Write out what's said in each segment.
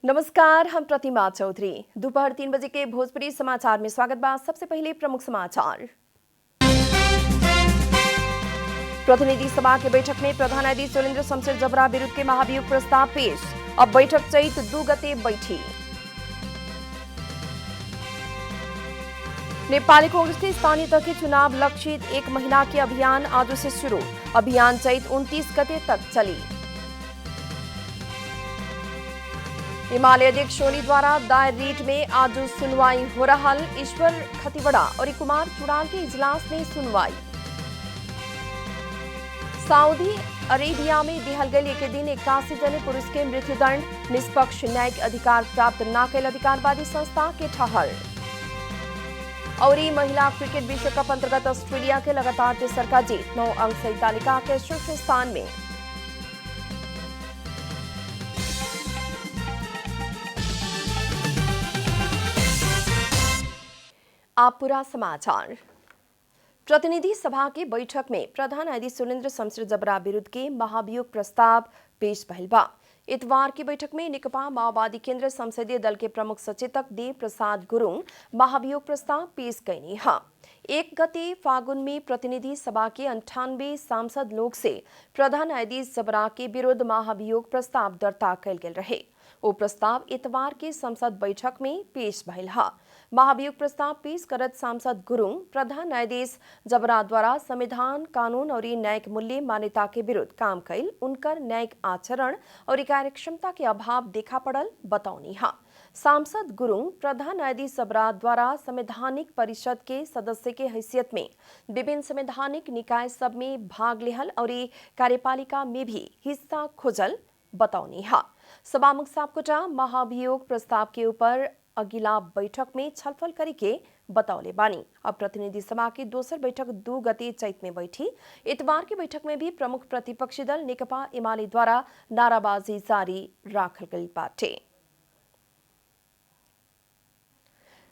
नमस्कार, हम प्रतिमा चौधरी। दोपहर 3 बजे के भोजपुरी समाचार में स्वागत बा। सबसे पहले प्रमुख समाचार। प्रतिनिधि सभा के बैठक में प्रधान न्यायाधीश सुरेंद्र शमशेर जबरा विरुद्ध के महाभियोग प्रस्ताव पेश। अब बैठक चैत 2 गते बैठी। नेपाली कांग्रेस के स्थानीय तह के चुनाव लक्षित 1 महीना के अभियान आज से शुरू। अभियान चैत 29 गते तक चली। हिमालय अध्यक्ष सोनी द्वारा दायर रीट में आज सुनवाई हो रहा। ईश्वर खतिवड़ा और कुमार चुड़ाल के इजलास में सुनवाई। सऊदी अरेबिया में दिहल गई एक दिन 81 जने पुरुष के मृत्युदंड। निष्पक्ष न्यायिक अधिकार प्राप्त न कैल अधिकारवादी संस्था के ठहर। और महिला क्रिकेट विश्व कप अंतर्गत ऑस्ट्रेलिया के लगातार तेसर का जीत। 9 अंक से तालिका के शीर्ष स्थान में। आप पूरा समाचार। प्रतिनिधि सभा की बैठक में प्रधान न्यायाधीश सुरेंद्र शमशेर जबरा विरुद्ध के महाभियोग प्रस्ताव पेश भइल बा। इतवार की बैठक में नेकपा माओवादी केंद्र संसदीय दल के प्रमुख सचेतक देव प्रसाद गुरुङ महाभियोग प्रस्ताव पेश कैनी है। 1 गते फागुन में प्रतिनिधि सभा के 98 सांसद लोग से प्रधान न्यायाधीश जबरा के विरुद्ध महाभियोग प्रस्ताव दर्ता कैल गेल रहे। वो प्रस्ताव इतवार के संसद बैठक में पेश भइल है। महाभियोग प्रस्ताव पेश करत सांसद गुरुङ प्रधान न्यायाधीश जबरा द्वारा संविधान, कानून और न्यायिक मूल्य मान्यता के विरुद्ध काम कैल उनकर न्यायिक आचरण और कार्यक्षमता के अभाव देखा पड़ल बतौनी है। सांसद गुरुङ प्रधान न्यायाधीश जबरा द्वारा संवैधानिक परिषद के सदस्य के हैसियत में विभिन्न संवैधानिक निकाय सब में भाग लेहल और कार्यपालिका में भी हिस्सा खोजल बतौनी है। सभामुख सापकोटा महाभियोग प्रस्ताव के ऊपर अगिला बैठक में छलफल करके बतौले बानी। अब प्रतिनिधि सभा की दोसर बैठक 2 गते चैत में बैठी। इतवार की बैठक में भी प्रमुख प्रतिपक्षी दल नेकपा एमाले द्वारा नाराबाजी जारी राखल गई बाटे।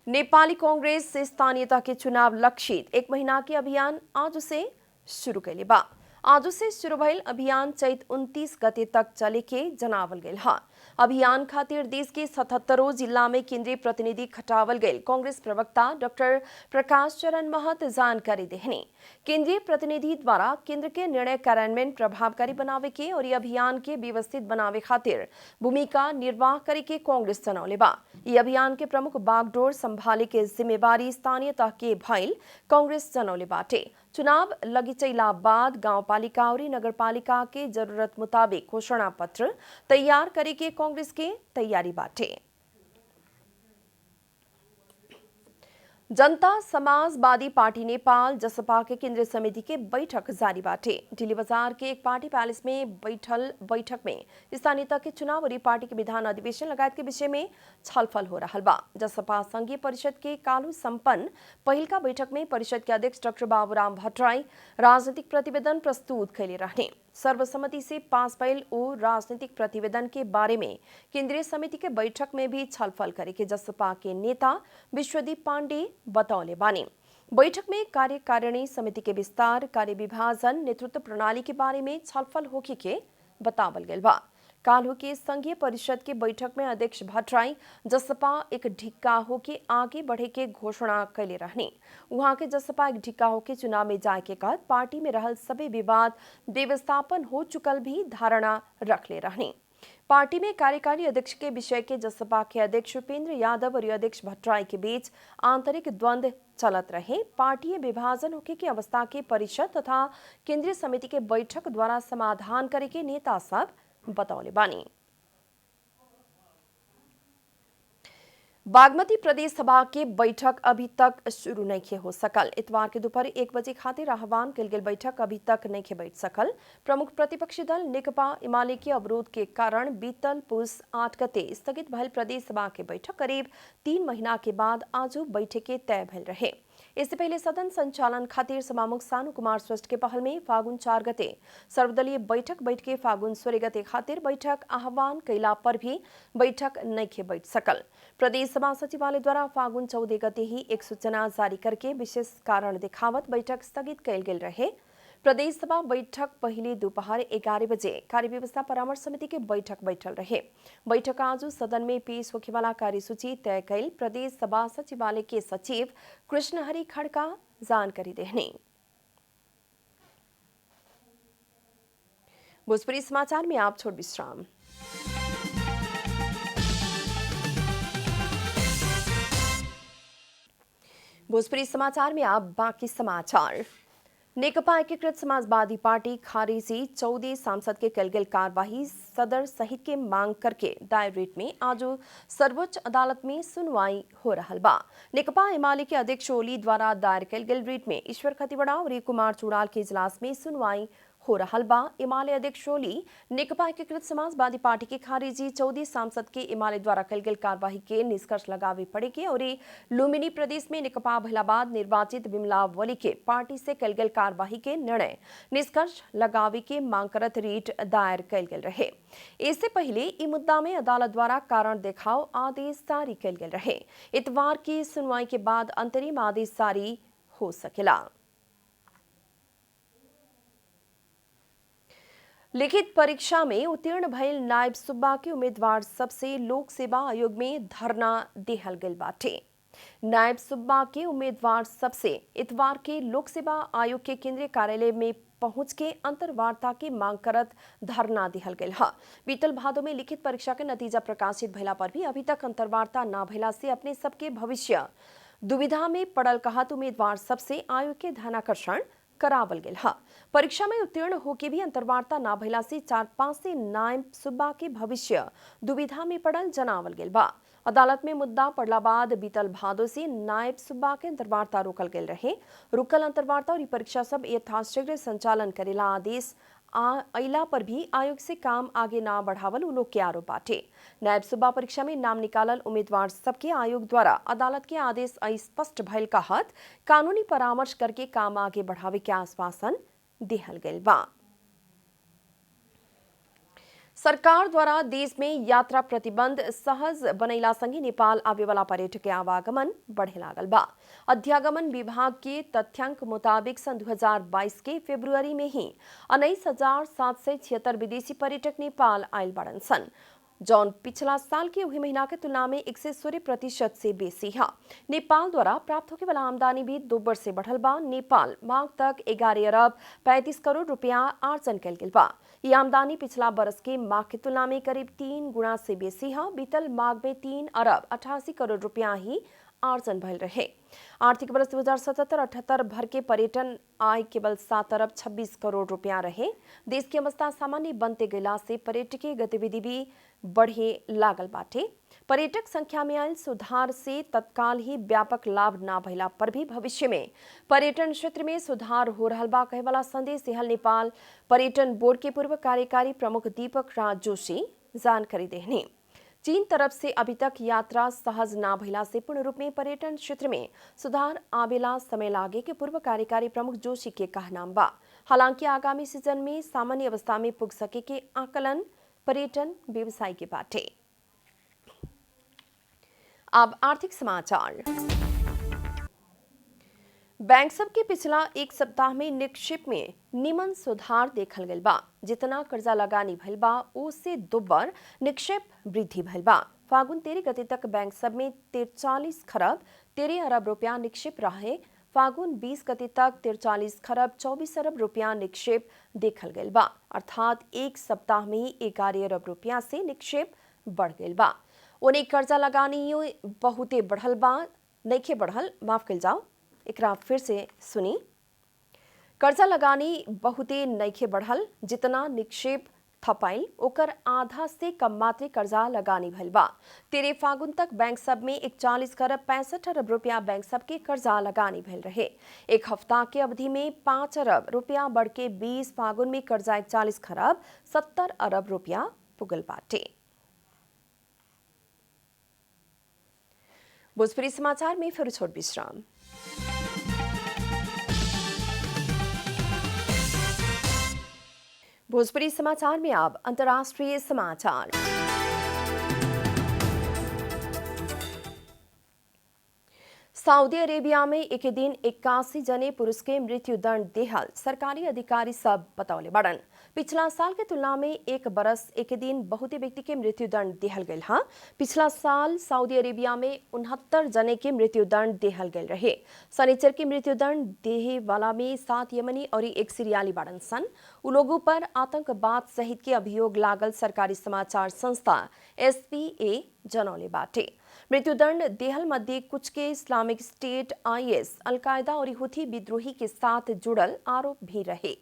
नेपाली कांग्रेस से स्थानीयता के चुनाव लक्षित 1 महीना के अभियान आज से शुरू कैले बा। आज से शुरू भइल अभियान चैत 29 गते तक चले के जनावल गए है। अभियान खातिर देश के 77 जिला में केंद्रीय प्रतिनिधि खटावल गए। कांग्रेस प्रवक्ता डॉक्टर प्रकाश चरण महत जानकारी देहने केंद्रीय प्रतिनिधि द्वारा केंद्र के निर्णय कार्यान्वयन प्रभावकारी बनावे के और ये अभियान के व्यवस्थित बनावे खातिर भूमिका निर्वाह करे के कांग्रेस जनौले बा। ये अभियान के प्रमुख बागडोर संभाले के जिम्मेवारी स्थानीयता के भइल कांग्रेस जनौले बाटे। चुनाव लगी चैला बाद गांवपालिका और नगरपालिका के जरूरत मुताबिक घोषणा पत्र तैयार करे के कांग्रेस के तैयारी बाटे। जनता समाजवादी पार्टी नेपाल जसपा के केंद्रीय समिति के बैठक जारी बाटे। दिल्ली बाजार के एक पार्टी पैलेस में बैठक में स्थानीयता के चुनाव और पार्टी के विधान अधिवेशन लगायत के विषय में छलफल हो रहा बा। जसपा संघीय परिषद के कालू संपन्न पहिल का बैठक में परिषद के अध्यक्ष डॉक्टर बाबूराम भट्टराई राजनीतिक प्रतिवेदन प्रस्तुत कैले रहने। सर्वसम्मति से पास भइल ओ राजनीतिक प्रतिवेदन के बारे में केंद्रीय समिति के बैठक में भी छलफल करे के जसपा के नेता विश्वदीप पांडे बतौले बानी। बैठक में कार्यकारिणी समिति के विस्तार, कार्य विभाजन, नेतृत्व प्रणाली के बारे में छलफल होके के बतावल गइल बा। काल्हू के संघीय परिषद के बैठक में अध्यक्ष भट्टराई जसपा एक ढिक्का होके आगे बढ़े के घोषणा कैले रहने। वहां के जसपा एक ढिक्का होके चुनाव में जाए के बाद पार्टी में रहल सभी विवाद व्यवस्थापन हो चुकल भी धारणा रख ले रहने। पार्टी में कार्यकारी अध्यक्ष के विषय के जसपा के अध्यक्ष उपेंद्र यादव और अध्यक्ष भट्टराई के बीच आंतरिक द्वंद्व चलत रहे। पार्टी विभाजन होके की अवस्था के परिषद तथा केंद्रीय समिति के बैठक द्वारा समाधान करे के नेता सब बतौले बानी। बागमती प्रदेश सभा के बैठक अभी तक शुरू नहीं हो सकल। इतवार के दोपहर 1 बजे खातिर आह्वान कल गेल बैठक अभी तक नहीं बैठ सकल। प्रमुख प्रतिपक्षी दल नेकपा एमाले के अवरोध के कारण बीतल पुस 8 गते स्थगित भइल प्रदेश सभा के बैठक करीब 3 महीना के बाद आज बैठके तय भइल रहे। इससे पहले सदन संचालन खातिर सभामुख सानु कुमार श्रेष्ठ के पहल में फागुन 4 गते सर्वदलीय बैठक बैठके फागुन 16 गते खातिर बैठक आह्वान कैला पर भी बैठक नहीं बैठ सकल। प्रदेश सभा सचिवालय द्वारा फागुन 14 गते ही एक सूचना जारी करके विशेष कारण दिखावत बैठक स्थगित कैल गेल रहे। प्रदेश सभा बैठक पहले दोपहर 11 बजे कार्य व्यवस्था परामर्श समिति के बैठक बैठल रहे। बैठक आज सदन में पेश होने वाला कार्यसूची तय कैल प्रदेश सभा सचिवालय के सचिव कृष्णहरि खड़का जानकारी देने। भोजपुरी समाचार में आप छोड़ विश्राम। भोजपुरी समाचार में आप बाकी समाचार। नेकपा एकीकृत समाजवादी पार्टी खारिजी 14 सांसद के कल गेल कार्यवाही सदर सहित के मांग करके दायर रिट में आज सर्वोच्च अदालत में सुनवाई हो रहा बा। नेकपा एमाले के अध्यक्ष ओली द्वारा दायर कल गेल रिट में ईश्वर खतिवड़ा और कुमार चुड़ाल के इजलास में सुनवाई हो रहा बा। इमाले अध्यक्ष ओली नेकपा एकीकृत समाजवादी पार्टी के खारिजी 14 सांसद के इमाले द्वारा कल गेल कार्यवाही के निष्कर्ष लगावे पड़े के और लुम्बिनी प्रदेश में नेकपा भैलाबाद निर्वाचित बिमला वली के पार्टी से कल गेल कार्यवाही के निर्णय निष्कर्ष लगावे के मांग करत रीट दायर कल गेल रहे। इससे पहले इ मुद्दा में अदालत द्वारा कारण देखाव आदेश जारी कल गेल रहे। इतवार की सुनवाई के बाद अंतरिम आदेश जारी हो सकेला। लिखित परीक्षा में उत्तीर्ण भइल नायब सूबा के उम्मीदवार सबसे लोक सेवा आयोग में धरना देहल गइल बाटे। नायब सूबा के उम्मीदवार सबसे इतवार के लोक सेवा आयोग के केंद्रीय कार्यालय में पहुंच के अंतर्वार्ता की मांग करत धरना दिहल गइल ह। बीतल भादो में लिखित परीक्षा के नतीजा प्रकाशित भइला पर भी अभी तक अंतर्वार्ता न भइला से अपने सबके भविष्य दुविधा में पड़ल कहत उम्मीदवार सबसे आयोग के ध्यानाकर्षण करावल गेल हा। परीक्षा में उत्तीर्ण होके भी अंतर्वार्ता ना भइला से 4-5 से नायब सूबा के भविष्य दुविधा में पड़ल जनावल गेल बा। अदालत में मुद्दा पड़ला बाद बीतल भादो से नायब सूबा के अंतर्वार्ता रोकल गेल रहे। रुकल अंतर्वार्ता और परीक्षा सब यथाशीघ्र संचालन करेला आदेश अइला पर भी आयोग से काम आगे ना बढ़ावल उ लोग के आरोप बाटे। नायब सूबा परीक्षा में नाम निकालल उम्मीदवार सबके आयोग द्वारा अदालत के आदेश अस्पष्ट भइल कहत कानूनी परामर्श करके काम आगे बढ़ावे के आश्वासन देहल गइल बा। सरकार द्वारा देश में यात्रा प्रतिबंध सहज बनैला संगे नेपाल आवे वाला पर्यटक के आवागमन बढ़े लागल बा। अध्यागमन विभाग के तथ्यांक मुताबिक सन 2022 के फरवरी में ही 19,776 विदेशी पर्यटक नेपाल आयल बड़न सन, जौन पिछला साल के वही महीना के तुलना में 116% से बेसी है। नेपाल द्वारा प्राप्त होने वाला आमदनी भी दोबर से बढ़ल बा। नेपाल माघ तक 11 अरब 35 करोड़ रुपया आर्जन कल गेल बा। ये आमदनी पिछला बरस के माघ की तुलना में करीब 3 गुना से बेसी है। बीतल माघ में 3 अरब 88 करोड़ रुपया ही आर्जन भइल रहे। आर्थिक वर्ष 2077-78 भर के पर्यटन आय केवल 7 अरब 26 करोड़ रुपया रहे। देश की अवस्था सामान्य बनते गैला से पर्यटकीय गतिविधि भी बढ़े लागल बाटे। पर्यटक संख्या में आयल सुधार से तत्काल ही व्यापक लाभ ना भइला पर भी भविष्य में पर्यटन क्षेत्र में सुधार हो रहल बा कहे वाला संदेश देहल नेपाल पर्यटन बोर्ड के पूर्व कार्यकारी प्रमुख दीपक राज जोशी जानकारी देहनी। चीन तरफ से अभी तक यात्रा सहज ना भइला से पूर्ण रूप में पर्यटन क्षेत्र में सुधार आवेला समय लागे के पूर्व कार्यकारी प्रमुख जोशी के कहना बा। हालांकि आगामी सीजन में सामान्य अवस्था में पुग सके के आकलन पर्यटन व्यवसाय के बाटे। अब आर्थिक समाचार। बैंक सब के पिछला एक सप्ताह में निक्षेप में निमन सुधार देखल गइल बा। जितना कर्जा लगानी भइल बा उससे दोबर निक्षेप वृद्धि भइल बा। फागुन 13 गते तक बैंक सब में 43 खरब 13 अरब रुपया निक्षेप रहे। फागुन 20 गते तक 43 खरब 24 अरब रुपया निक्षेप देखल गइल बा। अर्थात एक सप्ताह में ही 11 अरब रुपया से निक्षेप बढ़ गइल बा। उन्हें कर्जा लगानी बहुते बढ़ल बा नइखे बढ़ल, माफ कइल जाओ, एकरा फिर से सुनी। कर्जा लगानी बहुते नइखे बढ़ल, जितना निक्षेप थपाइल ओकर आधा से कम मात्रे कर्जा लगानी भइल बा। 13 फागुन तक बैंक सब में 41 खरब 65 अरब रुपया बैंक सब के कर्जा लगानी भइल रहे। एक हफ्ता के अवधि में 5 अरब रुपया बढ़ के 20 फागुन में कर्जा 41 खरब 70 अरब रुपया पुगल बाटे। भोजपुरी समाचार में फिर छोट विश्राम। भोजपुरी समाचार में अब अंतर्राष्ट्रीय समाचार। सऊदी अरेबिया में एक दिन 81 जने पुरुष के मृत्यु दंड देहल सरकारी अधिकारी सब बतौले बड़न। पिछला साल के तुलना में एक बरस एक दिन बहुते व्यक्ति के मृत्यु दंड देहल गए। हाँ, पिछला साल सऊदी अरेबिया में 69 जने के मृत्यु दंड देहल गए रहे। शनिचर के मृत्यु दंड देहे वाला में 7 यमनी और एक सीरियाली बाड़न सन। उ लोगों पर आतंकवाद सहित के अभियोग लागल सरकारी समाचार संस्था SPA जनौले बाटे। मृत्युदंड देहल मध्य कुछ के इस्लामिक स्टेट, IS, अलकायदा और हुथी विद्रोही के साथ जुड़ल आरोप भी रहे।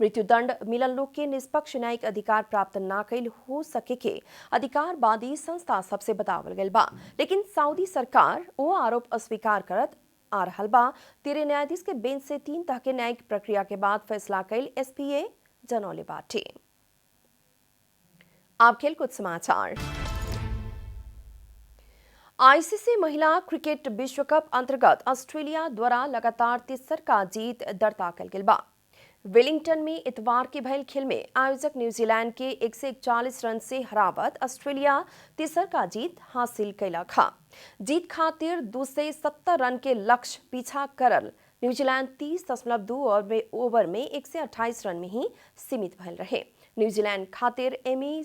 मृत्युदंड मिलल लोग के निष्पक्ष न्यायिक अधिकार प्राप्त ना कैल हो सके के अधिकारवादी संस्था सबसे बतावल गल बा, लेकिन सऊदी सरकार वो आरोप अस्वीकार करत आ रहल बा। 13 न्यायाधीश के बेंच से 3 तह के न्यायिक प्रक्रिया के बाद फैसला कैल SPA जनौले बाटे। आप खेलकूद समाचार। ICC महिला क्रिकेट विश्व कप अंतर्गत ऑस्ट्रेलिया द्वारा लगातार तीसर का जीत दर्ता कल गेल बा। वेलिंगटन में इतवार के भयल खेल में आयोजक न्यूजीलैंड के 141 रन से हरावत ऑस्ट्रेलिया तीसर का जीत हासिल कैलक हा। जीत खातिर 270 रन के लक्ष्य पीछा करल न्यूजीलैंड 30.2 ओवर में 128 रन में ही सीमित भयल रहे। न्यूजीलैंड खातिर एमी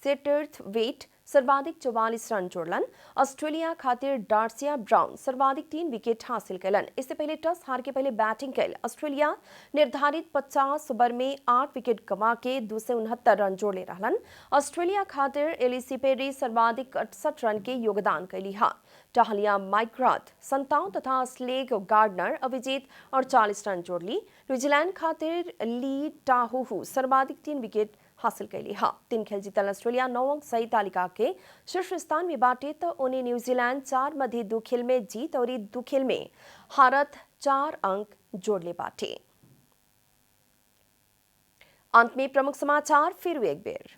सेटरथवेट सर्वाधिक 44 रन जोड़लन। ऑस्ट्रेलिया खातिर डार्सिया ब्राउन सर्वाधिक 3 विकेट हासिल कैलन। इससे पहले टॉस हार के पहले बैटिंग कैल ऑस्ट्रेलिया निर्धारित 50 ओवर में 8 विकेट गंवा के 269 रन जोड़ले रहलन। ऑस्ट्रेलिया खातिर एलिसी पेरी सर्वाधिक 68 रन के योगदान कैली हा। टाहलिया माइक्राथ 57 तथा स्लेग गार्डनर अभिजीत 48 रन जोड़ली। न्यूजीलैंड खातिर ली टाहू सर्वाधिक 3 विकेट हासिल कैली हा। 3 खेल जीतल ऑस्ट्रेलिया 9 अंक सही तालिका के शीर्ष स्थान में बाटे तो उन्हें न्यूजीलैंड 4 मध्य 2 खेल में जीत और 2 खेल में हारत 4 अंक जोड़ले बाटे। अंत में प्रमुख समाचार फिर एक बेर।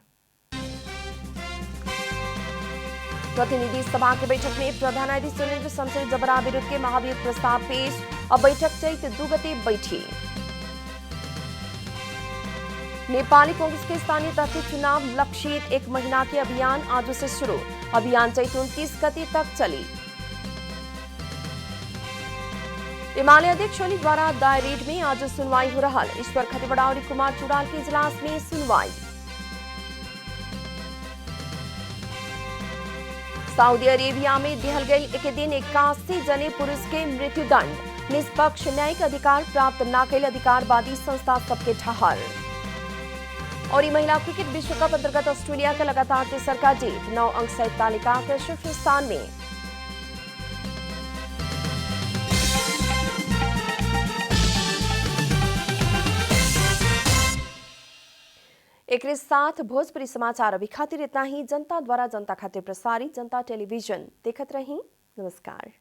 प्रतिनिधि सभा की बैठक में प्रधान न्यायाधीश सुरेंद्र शमशेर जबरा विरुद्ध के महाभियोग प्रस्ताव पेश। अब बैठक चैत 2 गते बैठी। नेपाली कांग्रेस के स्थानीय तह के चुनाव लक्षित 1 महीना के अभियान आज से शुरू। अभियान चैत 29 गते तक चली। हिमालय अध्यक्ष ओली द्वारा दायर रिट में आज सुनवाई हो रहा। ईश्वर खतिवड़ा और कुमार चुड़ाल के इजलास में सुनवाई। सऊदी अरेबिया में दिहल गई एक दिन 81 जने पुरुष के मृत्युदंड। निष्पक्ष न्यायिक अधिकार प्राप्त न कैल अधिकारवादी संस्था सबके ठहर। और महिला क्रिकेट विश्व कप अंतर्गत ऑस्ट्रेलिया का लगातार तीसर का जीत 9 अंक सहित तालिका के शीर्ष स्थान में। एक साथ भोजपुरी समाचार अभी खातिर इतना ही। जनता द्वारा जनता खातिर प्रसारित जनता टेलीविजन देखत रही। नमस्कार।